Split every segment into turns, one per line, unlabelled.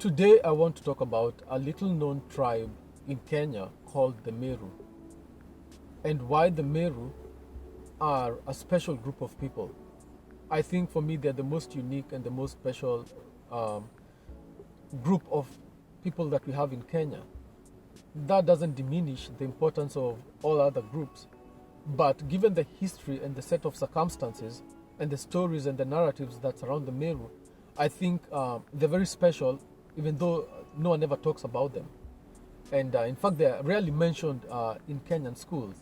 Today I want to talk about a little known tribe in Kenya called the Meru, and why the Meru are a special group of people. I think for me they're the most unique and the most special um, group of people that we have in Kenya. That doesn't diminish the importance of all other groups, but given the history and the set of circumstances and the stories and the narratives that surround the Meru, I think they're very special, even though no one ever talks about them. And in fact, they're rarely mentioned in Kenyan schools.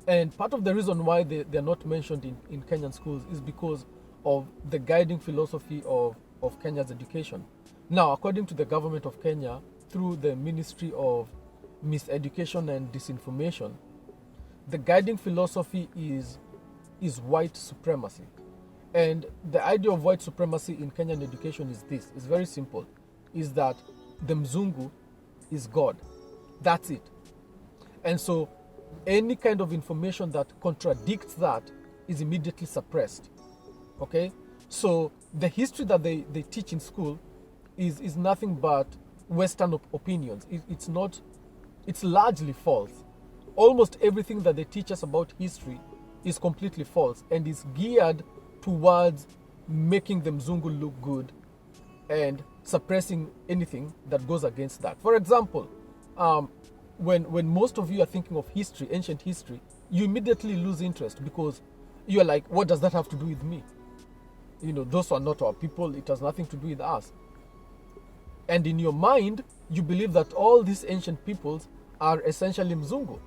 And part of the reason why they're not mentioned in Kenyan schools is because of the guiding philosophy of Kenya's education. Now, according to the government of Kenya, through the Ministry of Miseducation and Disinformation, the guiding philosophy is white supremacy. And the idea of white supremacy in Kenyan education is this. It's very simple. Is that the Mzungu is God. That's it. And so any kind of information that contradicts that is immediately suppressed. Okay? So the history that they teach in school is nothing but Western opinions. It's largely false. Almost everything that they teach us about history is completely false and is geared towards making the Mzungu look good and suppressing anything that goes against that. For example, when most of you are thinking of history, ancient history, you immediately lose interest because you're like, what does that have to do with me? Those are not our people. It has nothing to do with us. And in your mind, you believe that all these ancient peoples are essentially Mzungu.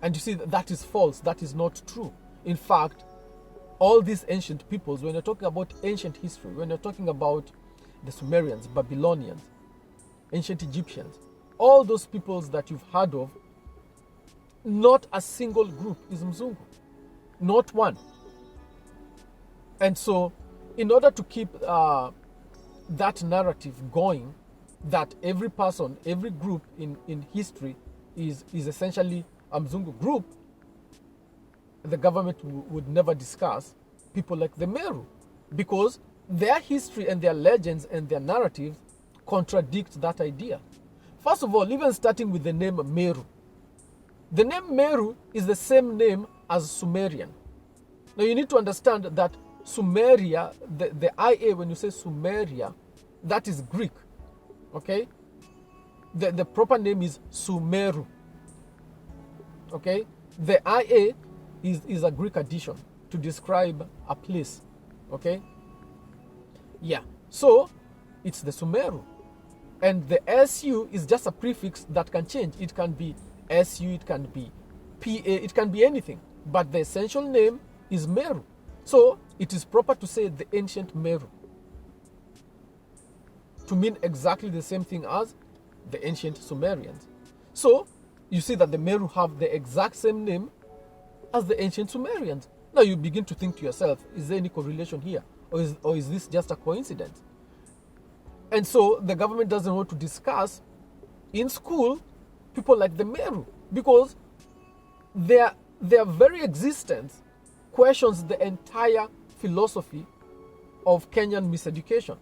And you see, that is false. That is not true. In fact, all these ancient peoples, when you're talking about ancient history, when you're talking about the Sumerians, Babylonians, ancient Egyptians, all those peoples that you've heard of, not a single group is Mzungu. Not one. And so, in order to keep that narrative going, that every person, every group in history is essentially a Mzungu group, the government would never discuss people like the Meru, because their history and their legends and their narratives contradict that idea. First of all, even starting with the name Meru. The name Meru is the same name as Sumerian. Now you need to understand that Sumeria, the IA, when you say Sumeria, that is Greek. Okay? The proper name is Sumeru. Okay? The IA is a Greek addition to describe a place. Okay? Yeah. So, it's the Sumeru. And the SU is just a prefix that can change. It can be SU, it can be PA, it can be anything. But the essential name is Meru. So, it is proper to say the ancient Meru, to mean exactly the same thing as the ancient Sumerians. So, you see that the Meru have the exact same name as the ancient Sumerians. Now you begin to think to yourself, is there any correlation here? Or is this just a coincidence? And so the government doesn't want to discuss in school people like the Meru, because their very existence questions the entire philosophy of Kenyan miseducation.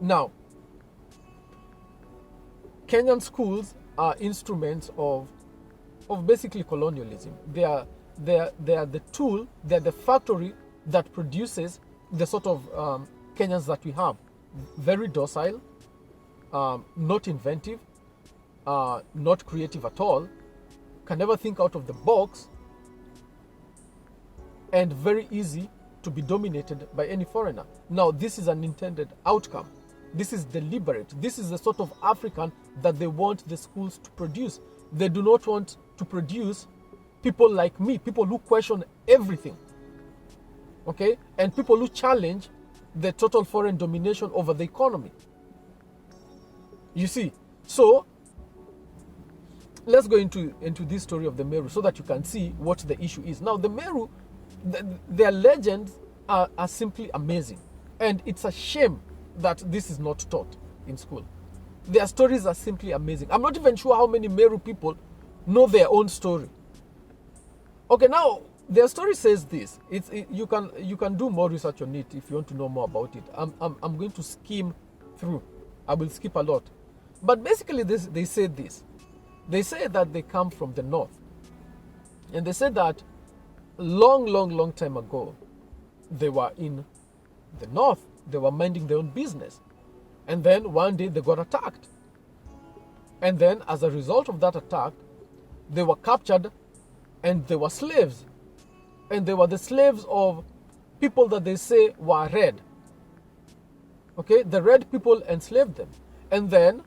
Now, Kenyan schools are instruments of basically colonialism. They are the tool, they're the factory that produces the sort of Kenyans that we have. Very docile, not inventive, not creative at all, can never think out of the box, and very easy to be dominated by any foreigner. Now, this is an intended outcome. This is deliberate. This is the sort of African that they want the schools to produce. They do not want to produce people like me, people who question everything, okay? And people who challenge the total foreign domination over the economy. You see, so let's go into this story of the Meru so that you can see what the issue is. Now, the Meru, their legends are simply amazing. And it's a shame that this is not taught in school. Their stories are simply amazing. I'm not even sure how many Meru people know their own story. Okay, now their story says this. You can do more research on it if you want to know more about it. I'm going to skim through. I will skip a lot. But basically they say this. They say that they come from the north. And they say that long time ago, they were in the north. They were minding their own business. And then one day they got attacked. And then as a result of that attack, they were captured and they were slaves. And they were the slaves of people that they say were red. Okay, the red people enslaved them. And then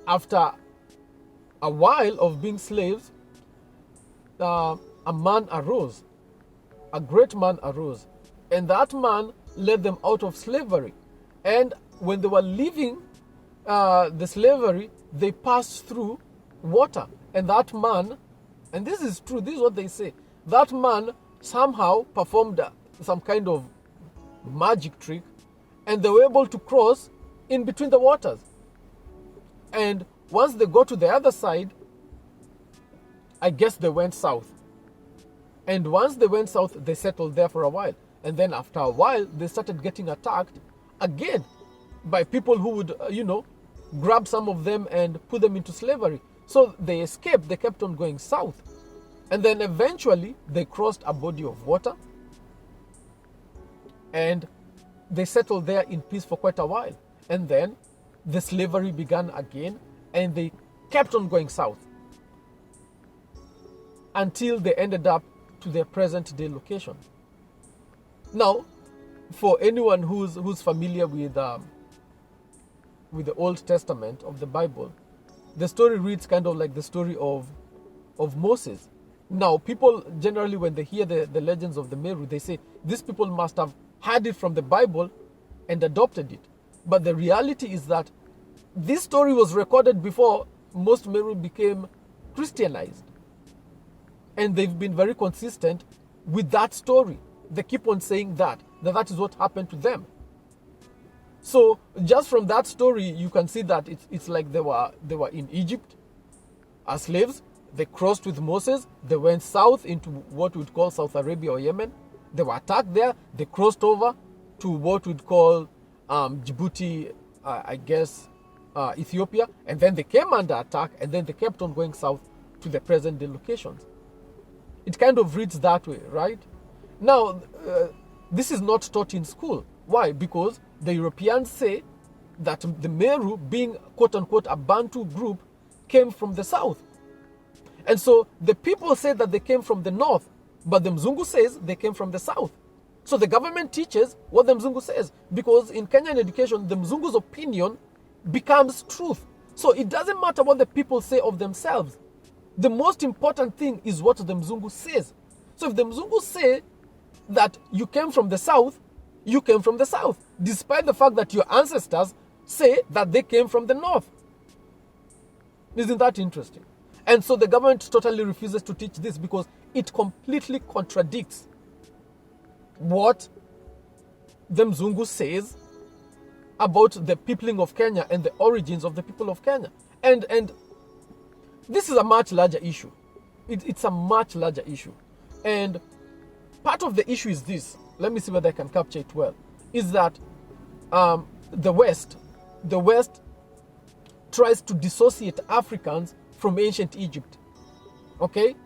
after a while of being slaves, a man arose. A great man arose. And that man led them out of slavery. And when they were leaving the slavery, they passed through water. And that man, and this is true, this is what they say, that man somehow performed some kind of magic trick, and they were able to cross in between the waters. And once they got to the other side, I guess they went south. And once they went south, they settled there for a while. And then after a while, they started getting attacked again by people who would, grab some of them and put them into slavery. So they escaped, they kept on going south. And then eventually, they crossed a body of water. And they settled there in peace for quite a while. And then the slavery began again, and they kept on going south until they ended up to their present day location. Now, for anyone who's familiar with the Old Testament of the Bible, the story reads kind of like the story of Moses. Now, people generally, when they hear the legends of the Meru, they say these people must have had it from the Bible and adopted it. But the reality is that this story was recorded before most Meru became Christianized. And they've been very consistent with that story. They keep on saying that is what happened to them. So just from that story, you can see that it's like they were in Egypt as slaves. They crossed with Moses. They went south into what we'd call South Arabia or Yemen. They were attacked there. They crossed over to what we'd call Djibouti, Ethiopia. And then they came under attack, and then they kept on going south to the present day locations. It kind of reads that way, right? Now, this is not taught in school. Why? Because the Europeans say that the Meru, being quote-unquote a Bantu group, came from the south. And so the people say that they came from the north, but the Mzungu says they came from the south. So the government teaches what the Mzungu says, because in Kenyan education, the Mzungu's opinion becomes truth. So it doesn't matter what the people say of themselves. The most important thing is what the Mzungu says. So if the Mzungu say that you came from the south, you came from the south, despite the fact that your ancestors say that they came from the north. Isn't that interesting? And so the government totally refuses to teach this because it completely contradicts what the Mzungu says about the peopling of Kenya and the origins of the people of Kenya. And this is a much larger issue. It's a much larger issue. And part of the issue is this. Let me see whether I can capture it well. Is that the West tries to dissociate Africans from ancient Egypt. Okay?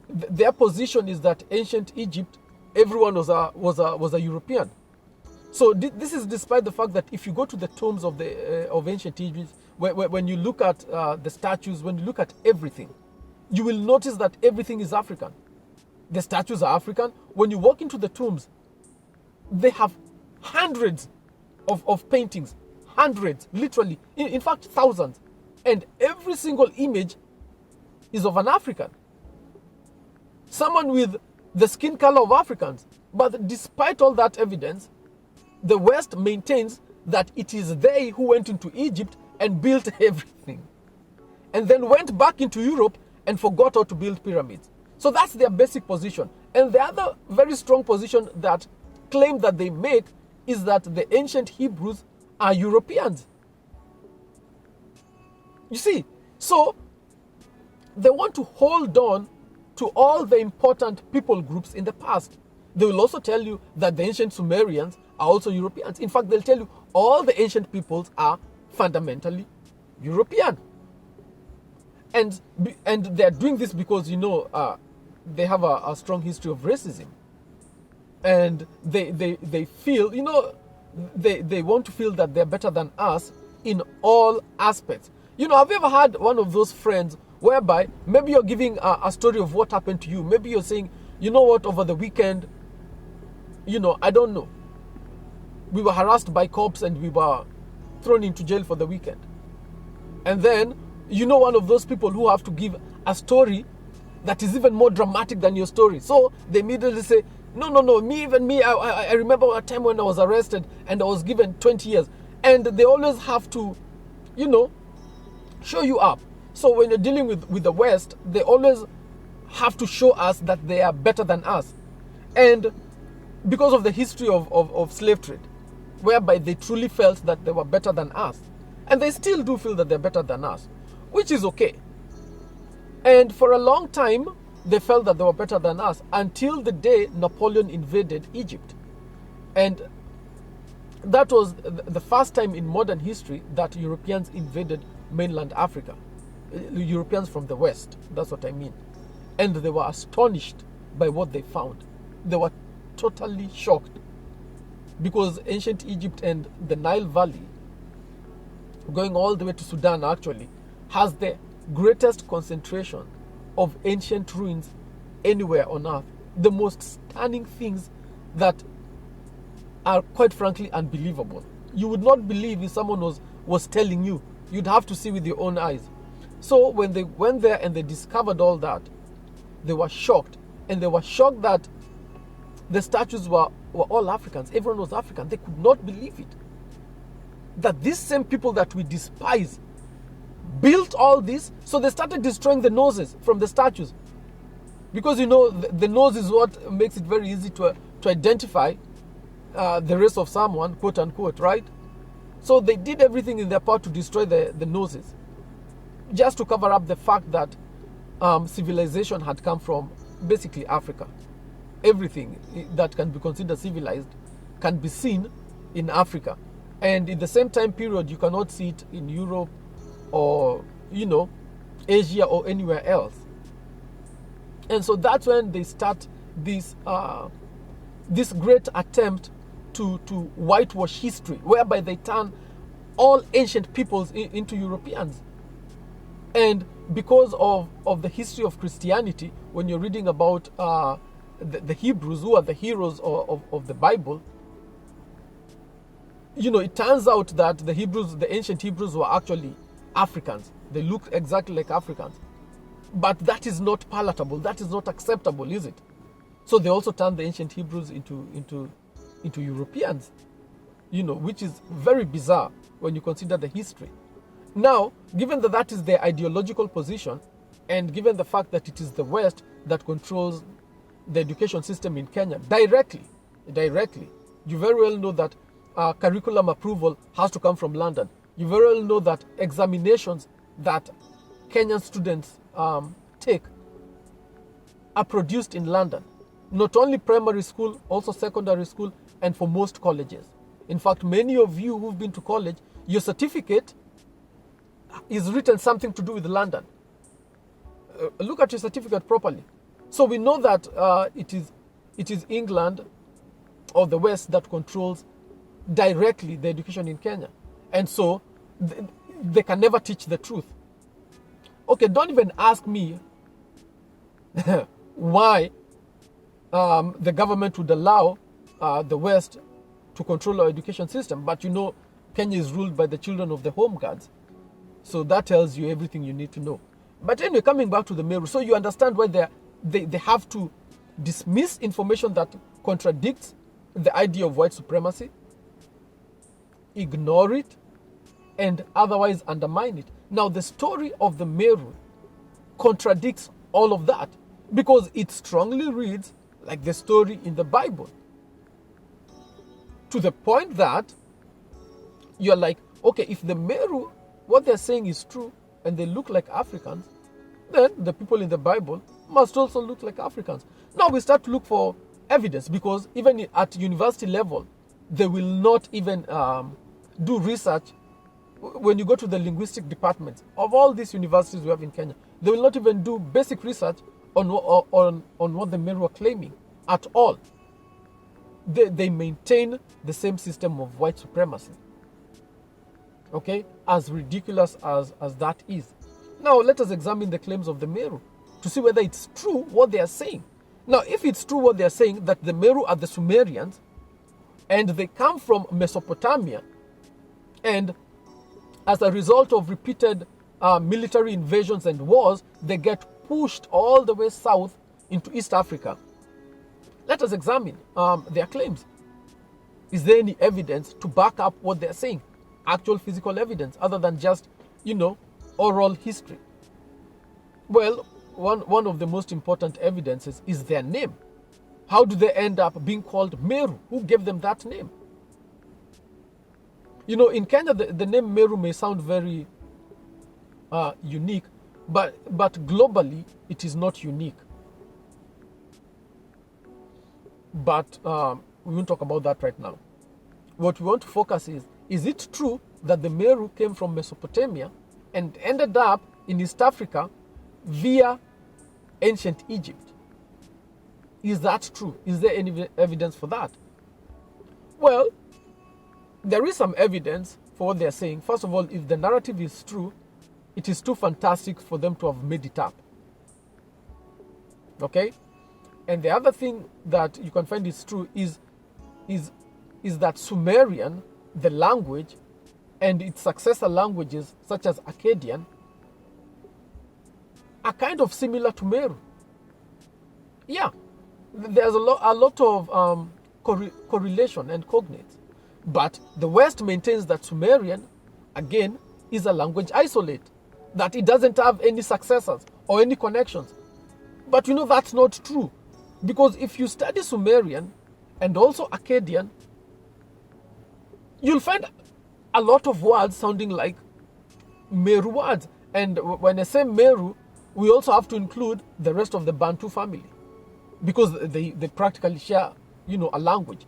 Their position is that ancient Egypt, everyone was a European. So this is despite the fact that if you go to the tombs of ancient Egypt, when you look at the statues, when you look at everything, you will notice that everything is African. The statues are African. When you walk into the tombs, they have hundreds of paintings, hundreds, literally, in fact, thousands. And every single image is of an African. Someone with the skin color of Africans. But despite all that evidence, the West maintains that it is they who went into Egypt and built everything. And then went back into Europe and forgot how to build pyramids. So that's their basic position. And the other very strong position that claim that they make is that the ancient Hebrews are Europeans. You see, so they want to hold on to all the important people groups in the past. They will also tell you that the ancient Sumerians are also Europeans. In fact, they'll tell you all the ancient peoples are fundamentally European. And they're doing this because, they have a strong history of racism. And they feel, they want to feel that they're better than us in all aspects. Have you ever had one of those friends whereby maybe you're giving a story of what happened to you? Maybe you're saying, you know what, over the weekend, I don't know, we were harassed by cops and we were thrown into jail for the weekend. And then, one of those people who have to give a story that is even more dramatic than your story. So they immediately say, no, I remember a time when I was arrested and I was given 20 years. And they always have to, show you up. So when you're dealing with the West, they always have to show us that they are better than us. And because of the history of slave trade, whereby they truly felt that they were better than us. And they still do feel that they're better than us, which is okay. And for a long time, they felt that they were better than us until the day Napoleon invaded Egypt. And that was the first time in modern history that Europeans invaded mainland Africa. Europeans from the West, that's what I mean. And they were astonished by what they found. They were totally shocked because ancient Egypt and the Nile Valley, going all the way to Sudan actually, has the greatest concentration of ancient ruins anywhere on earth. The most stunning things that are quite frankly unbelievable. You would not believe if someone was telling you. You'd have to see with your own eyes. So when they went there and they discovered all that, they were shocked. And they were shocked that the statues were all Africans. Everyone was African. They could not believe it. That these same people that we despise built all this. So they started destroying the noses from the statues. Because the nose is what makes it very easy to identify the race of someone, quote unquote, right? So they did everything in their power to destroy the noses, just to cover up the fact that civilization had come from basically Africa. Everything that can be considered civilized can be seen in Africa. And in the same time period, you cannot see it in Europe or, Asia or anywhere else. And so that's when they start this great attempt to whitewash history, whereby they turn all ancient peoples into Europeans. And because of the history of Christianity, when you're reading about the Hebrews, who are the heroes of the Bible, it turns out that the ancient Hebrews were actually Africans. They look exactly like Africans. But that is not palatable. That is not acceptable, is it? So they also turned the ancient Hebrews into Europeans, which is very bizarre when you consider the history. Now, given that is their ideological position, and given the fact that it is the West that controls the education system in Kenya directly, you very well know that curriculum approval has to come from London. You very well know that examinations that Kenyan students take are produced in London. Not only primary school, also secondary school, and for most colleges. In fact, many of you who've been to college, your certificate is written something to do with London. Look at your certificate properly. So we know that it is England or the West that controls directly the education in Kenya. And so they can never teach the truth. Okay, don't even ask me why the government would allow the West to control our education system. But Kenya is ruled by the children of the home guards. So that tells you everything you need to know. But anyway, coming back to the Meru, so you understand why they have to dismiss information that contradicts the idea of white supremacy, ignore it, and otherwise undermine it. Now, the story of the Meru contradicts all of that because it strongly reads like the story in the Bible. To the point that you're like, okay, if the Meru, what they're saying is true, and they look like Africans, then the people in the Bible must also look like Africans. Now we start to look for evidence because even at university level, they will not even do research, when you go to the linguistic departments of all these universities we have in Kenya, they will not even do basic research on what the Meru are claiming at all. They maintain the same system of white supremacy. Okay, as ridiculous as that is. Now let us examine the claims of the Meru to see whether it's true what they are saying. Now, if it's true what they are saying, that the Meru are the Sumerians and they come from Mesopotamia, and as a result of repeated military invasions and wars, they get pushed all the way south into East Africa. Let us examine their claims. Is there any evidence to back up what they're saying? Actual physical evidence, other than just, oral history? Well, one of the most important evidences is their name. How do they end up being called Meru? Who gave them that name? In Kenya, the name Meru may sound very unique, but globally, it is not unique. But we won't talk about that right now. What we want to focus is it true that the Meru came from Mesopotamia and ended up in East Africa via ancient Egypt? Is that true? Is there any evidence for that? Well, there is some evidence for what they're saying. First of all, if the narrative is true, it is too fantastic for them to have made it up. Okay? And the other thing that you can find is true is that Sumerian, the language, and its successor languages, such as Akkadian, are kind of similar to Meru. Yeah, there's a lot of correlation and cognates. But the West maintains that Sumerian, again, is a language isolate, that it doesn't have any successors or any connections. But that's not true. Because if you study Sumerian and also Akkadian, you'll find a lot of words sounding like Meru words. And when I say Meru, we also have to include the rest of the Bantu family, because they practically share, a language,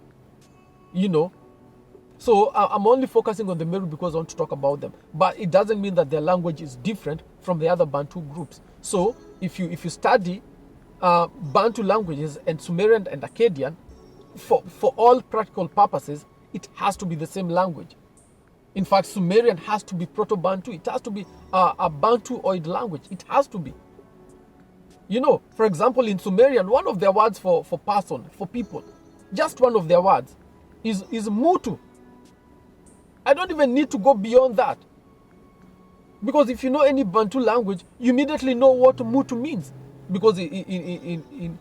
So I'm only focusing on the Meru because I want to talk about them. But it doesn't mean that their language is different from the other Bantu groups. So if you study Bantu languages and Sumerian and Akkadian, for all practical purposes, it has to be the same language. In fact, Sumerian has to be Proto-Bantu. It has to be a Bantu-oid language. It has to be. For example, in Sumerian, one of their words for person, for people, just one of their words, is Mutu. I don't even need to go beyond that. Because if you know any Bantu language, you immediately know what Mutu means. Because in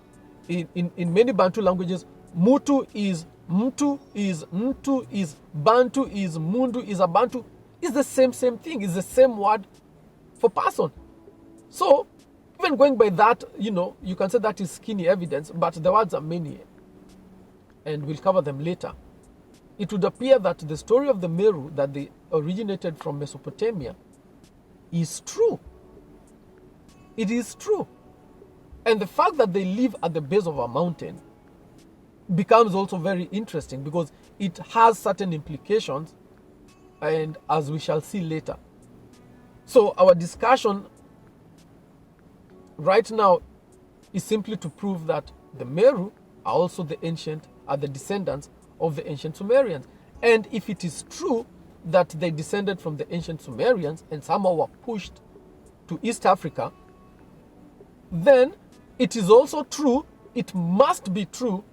many Bantu languages, Mutu is Mtu, is Mtu, is Bantu, is Mundu, is Abantu. It's the same thing. It's the same word for person. So, even going by that, you can say that is skinny evidence, but the words are many. And we'll cover them later. It would appear that the story of the Meru, that they originated from Mesopotamia, is true. It is true. And the fact that they live at the base of a mountain becomes also very interesting, because it has certain implications, and as we shall see later. So our discussion right now is simply to prove that the Meru are also the descendants of the ancient Sumerians. And if it is true that they descended from the ancient Sumerians and somehow were pushed to East Africa, then it is also true, it must be true,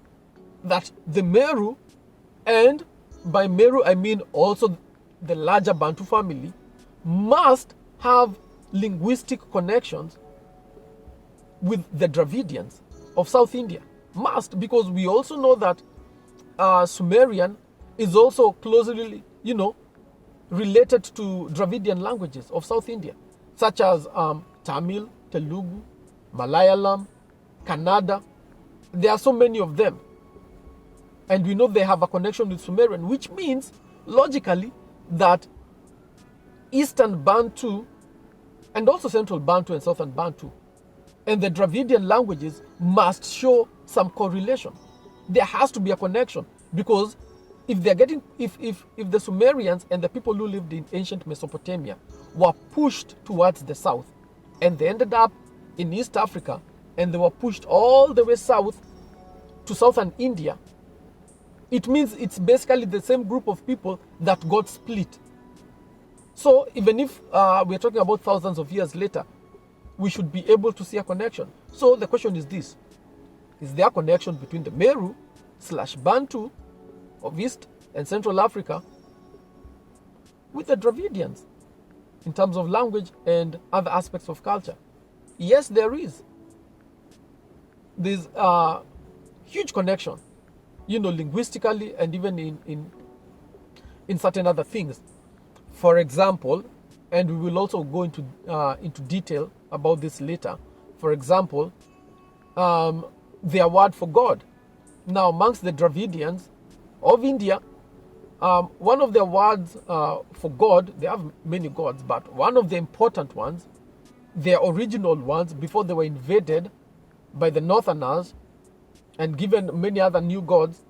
that the Meru, and by Meru I mean also the larger Bantu family, must have linguistic connections with the Dravidians of South India. Must, because we also know that Sumerian is also closely, related to Dravidian languages of South India, such as Tamil, Telugu, Malayalam, Kannada. There are so many of them. And we know they have a connection with Sumerian, which means, logically, that Eastern Bantu, and also Central Bantu and Southern Bantu, and the Dravidian languages must show some correlation. There has to be a connection, because if they're getting, if the Sumerians and the people who lived in ancient Mesopotamia were pushed towards the south, and they ended up in East Africa, and they were pushed all the way south to southern India, it means it's basically the same group of people that got split. So even if we're talking about thousands of years later, we should be able to see a connection. So the question is this: is there a connection between the Meru / Bantu of East and Central Africa with the Dravidians in terms of language and other aspects of culture? Yes, there is. There's a huge connection, linguistically and even in certain other things. For example, and we will also go into detail about this later. For example, their word for God. Now, amongst the Dravidians of India, one of their words for God, they have many gods, but one of the important ones, their original ones before they were invaded by the Northerners and given many other new gods,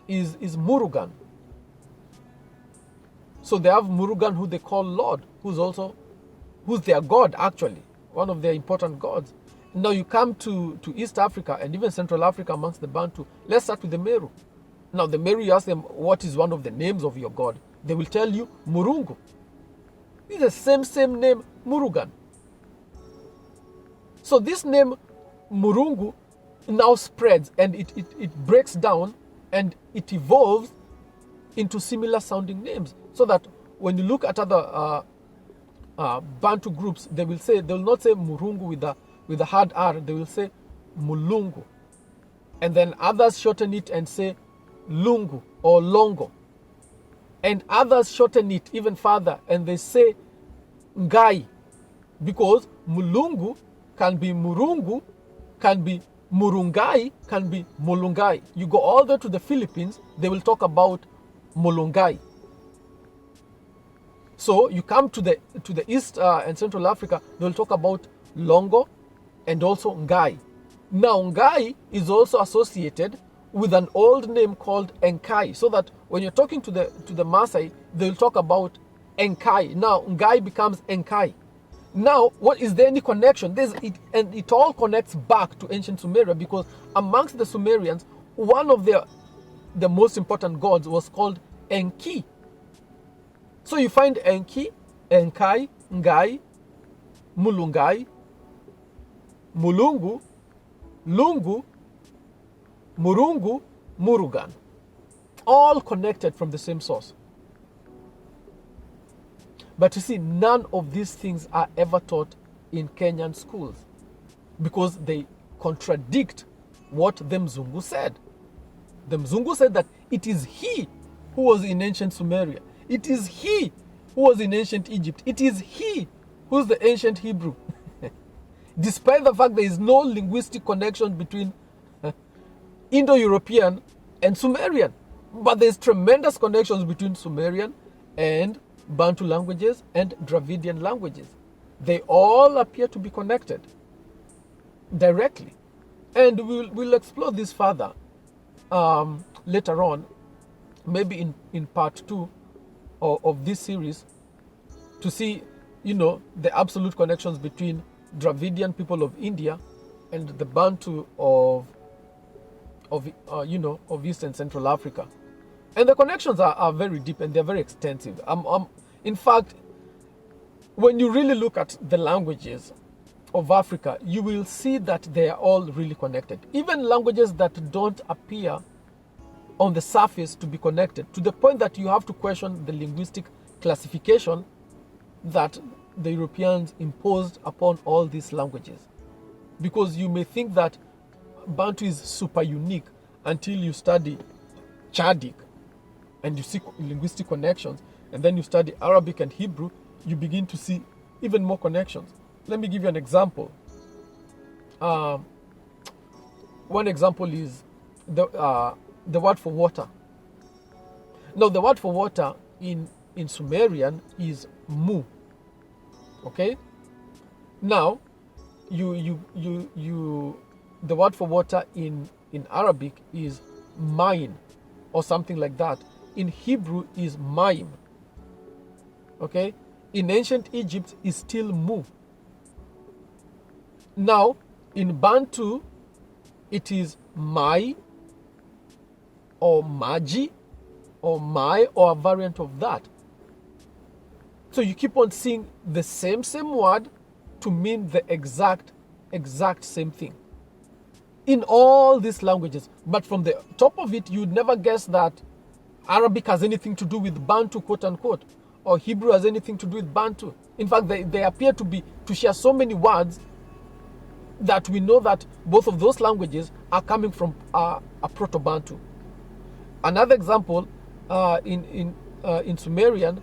is Murugan. So they have Murugan, who they call Lord, who's their god, actually, one of their important gods. Now you come to East Africa and even Central Africa amongst the Bantu. Let's start with the Meru. Now the Meru, you ask them, what is one of the names of your god? They will tell you Murungu. It's the same name, Murugan. So this name Murungu now spreads, and it breaks down and it evolves into similar sounding names, so that when you look at other Bantu groups, they will not say Murungu with a hard R, they will say Mulungu. And then others shorten it and say Lungu or Longo. And others shorten it even further and they say Ngai, because Mulungu can be Murungu, can be Murungai, can be Mulungai. You go all the way to the Philippines, they will talk about Mulungai. So you come to the East and Central Africa, they will talk about Longo and also Ngai. Now Ngai is also associated with an old name called Enkai, so that when you're talking to the Maasai, they will talk about Enkai. Now Ngai becomes Enkai. Now, what is there any connection? And it all connects back to ancient Sumeria, because amongst the Sumerians, one of the most important gods was called Enki. So you find Enki, Enkai, Ngai, Mulungai, Mulungu, Lungu, Murungu, Murugan, all connected from the same source. But you see, none of these things are ever taught in Kenyan schools, because they contradict what the Mzungu said. The Mzungu said that it is he who was in ancient Sumeria. It is he who was in ancient Egypt. It is he who's the ancient Hebrew. Despite the fact there is no linguistic connection between Indo-European and Sumerian. But there's tremendous connections between Sumerian and Bantu languages and Dravidian languages. They all appear to be connected directly. And we'll explore this further later on, maybe in part 2 of this series, to see, the absolute connections between Dravidian people of India and the Bantu of East and Central Africa. And the connections are very deep and they're very extensive. In fact, when you really look at the languages of Africa, you will see that they are all really connected. Even languages that don't appear on the surface to be connected, to the point that you have to question the linguistic classification that the Europeans imposed upon all these languages. Because you may think that Bantu is super unique until you study Chadic and you see linguistic connections, and then you study Arabic and Hebrew, you begin to see even more connections. Let me give you an example. One example is the word for water. Now, the word for water in Sumerian is mu. Okay. Now, the word for water in Arabic is mine or something like that, in Hebrew is Maim. Okay? In ancient Egypt is still Mu. Now, in Bantu, it is Mai or Maji or Mai or a variant of that. So you keep on seeing the same word to mean the exact same thing in all these languages. But from the top of it, you'd never guess that Arabic has anything to do with Bantu, quote unquote, or Hebrew has anything to do with Bantu. In fact, they appear to share so many words that we know that both of those languages are coming from a Proto-Bantu. Another example in Sumerian,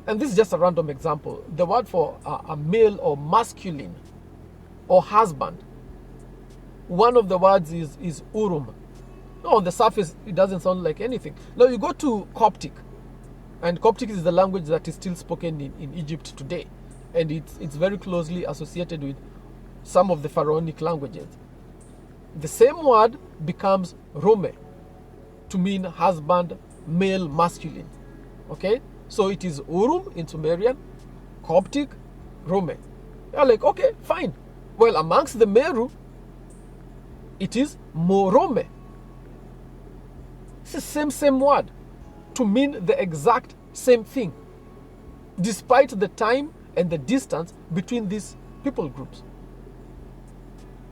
and this is just a random example, the word for a male or masculine or husband, one of the words is Urum. No, on the surface, it doesn't sound like anything. Now you go to Coptic, and Coptic is the language that is still spoken in Egypt today, and it's very closely associated with some of the pharaonic languages. The same word becomes Rome to mean husband, male, masculine. Okay? So it is Urum in Sumerian, Coptic, Rome. You're like, okay, fine. Well, amongst the Meru, it is Morome. It's the same word to mean the exact same thing, despite the time and the distance between these people groups.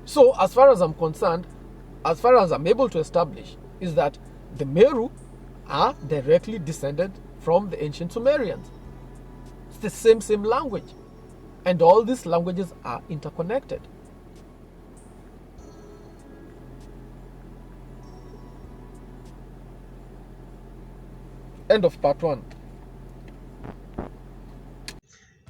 So as far as I'm concerned, as far as I'm able to establish, is that the Meru are directly descended from the ancient Sumerians. It's the same language. And all these languages are interconnected. End of part 1.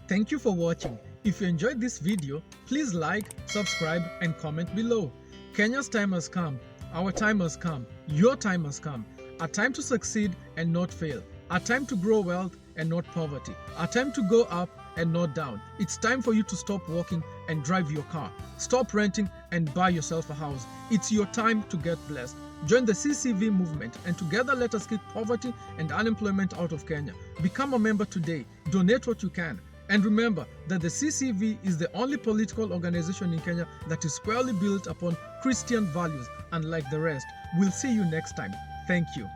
Thank you for watching. If you enjoyed this video, please like, subscribe, and comment below. Kenya's time has come. Our time has come. Your time has come. A time to succeed and not fail. A time to grow wealth and not poverty. A time to go up and not down. It's time for you to stop walking and drive your car. Stop renting and buy yourself a house. It's your time to get blessed. Join the CCV movement, and together let us kick poverty and unemployment out of Kenya. Become a member today. Donate what you can. And remember that the CCV is the only political organization in Kenya that is squarely built upon Christian values, unlike the rest. We'll see you next time. Thank you.